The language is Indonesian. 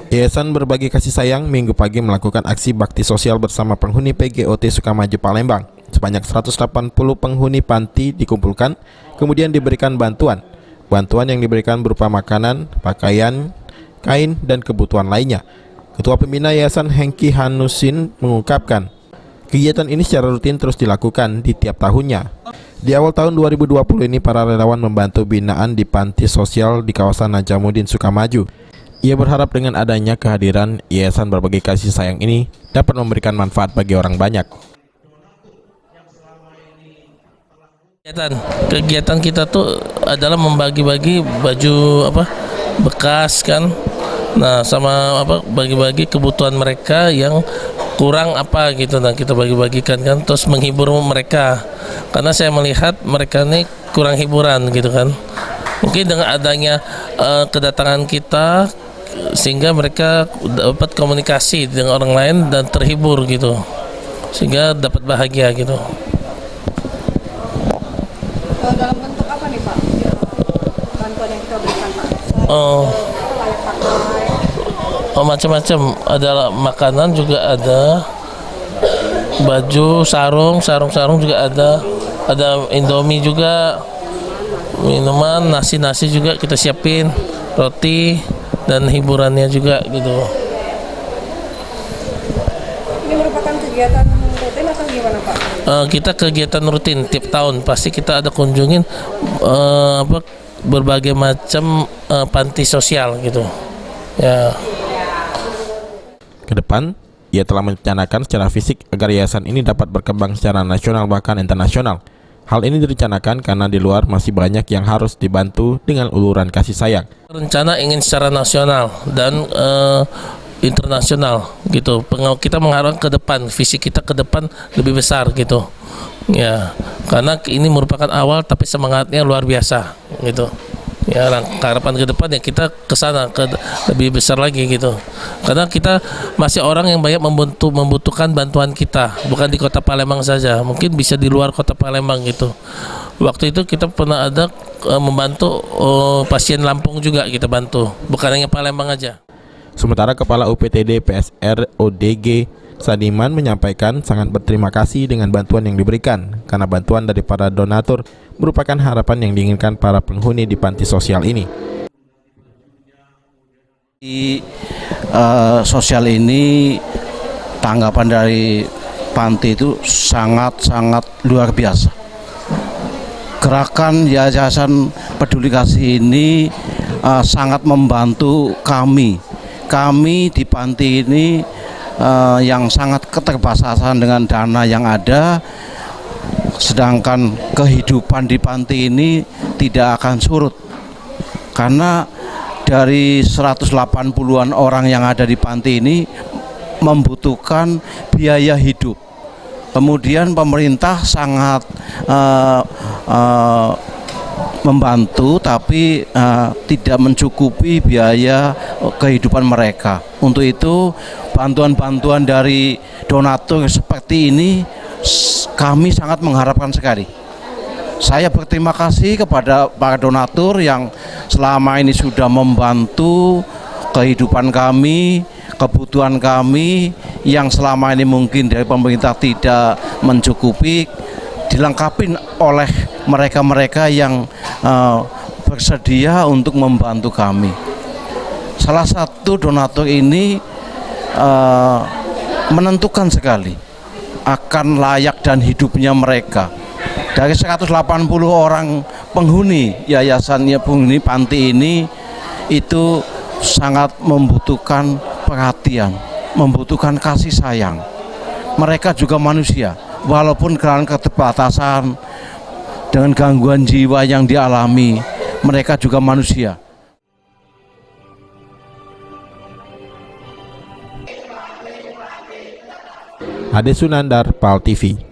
Yayasan Berbagi Kasih Sayang Minggu pagi melakukan aksi bakti sosial bersama penghuni PGOT Sukamaju Palembang. Sebanyak 180 penghuni panti dikumpulkan, kemudian diberikan bantuan. Bantuan yang diberikan berupa makanan, pakaian, kain, dan kebutuhan lainnya. Ketua Pembina Yayasan Hengki Hanusin mengungkapkan, kegiatan ini secara rutin terus dilakukan di tiap tahunnya. Di awal tahun 2020 ini, para relawan membantu binaan di panti sosial di kawasan Najamuddin Sukamaju. Ia berharap dengan adanya kehadiran Yayasan Berbagi Kasih Sayang ini dapat memberikan manfaat bagi orang banyak. Kegiatan kita tuh adalah membagi-bagi baju bekas kan. Nah, sama bagi-bagi kebutuhan mereka yang kurang gitu. Nah, kita bagi-bagikan kan, terus menghibur mereka. Karena saya melihat mereka ini kurang hiburan gitu kan. Mungkin dengan adanya kedatangan kita, sehingga mereka dapat komunikasi dengan orang lain dan terhibur gitu, sehingga dapat bahagia gitu. Dalam bentuk apa nih Pak bantuan yang kita berikan Pak? Macam-macam, ada makanan juga ada, baju, sarung juga ada Indomie juga, minuman, nasi juga kita siapin, roti, dan hiburannya juga gitu. Ini merupakan kegiatan rutin atau gimana Pak? Kita kegiatan rutin tiap tahun, pasti kita ada kunjungin berbagai macam panti sosial gitu. Ya. Kedepan, ia telah merencanakan secara fisik agar yayasan ini dapat berkembang secara nasional bahkan internasional. Hal ini direncanakan karena di luar masih banyak yang harus dibantu dengan uluran kasih sayang. Rencana ingin secara nasional dan internasional gitu. Kita mengharapkan ke depan, visi kita ke depan lebih besar gitu. Ya, karena ini merupakan awal tapi semangatnya luar biasa gitu. Ya, harapan ke depan ya kita ke sana lebih besar lagi gitu. Karena kita masih orang yang banyak membutuhkan bantuan kita, bukan di Kota Palembang saja, mungkin bisa di luar Kota Palembang gitu. Waktu itu kita pernah ada membantu pasien Lampung juga kita bantu, bukan hanya Palembang aja. Sementara Kepala UPTD PSR ODG Sadiman menyampaikan sangat berterima kasih dengan bantuan yang diberikan, karena bantuan dari para donatur merupakan harapan yang diinginkan para penghuni di panti sosial ini. Di sosial ini, tanggapan dari panti itu sangat-sangat luar biasa. Gerakan Yayasan Peduli Kasih ini sangat membantu kami di panti ini yang sangat keterbatasan dengan dana yang ada, sedangkan kehidupan di panti ini tidak akan surut karena dari 180-an orang yang ada di panti ini membutuhkan biaya hidup. Kemudian pemerintah sangat membantu, tapi tidak mencukupi biaya kehidupan mereka. Untuk itu bantuan-bantuan dari donatur seperti ini kami sangat mengharapkan sekali. Saya berterima kasih kepada para donatur yang selama ini sudah membantu kehidupan kami, kebutuhan kami yang selama ini mungkin dari pemerintah tidak mencukupi, dilengkapi oleh mereka-mereka yang bersedia untuk membantu kami. Salah satu donatur ini menentukan sekali akan layak dan hidupnya mereka. Dari 180 orang penghuni yayasannya, penghuni panti ini, itu sangat membutuhkan perhatian, membutuhkan kasih sayang. Mereka juga manusia, walaupun karena keterbatasan dengan gangguan jiwa yang dialami, mereka juga manusia. Ade Sunandar, PAL TV.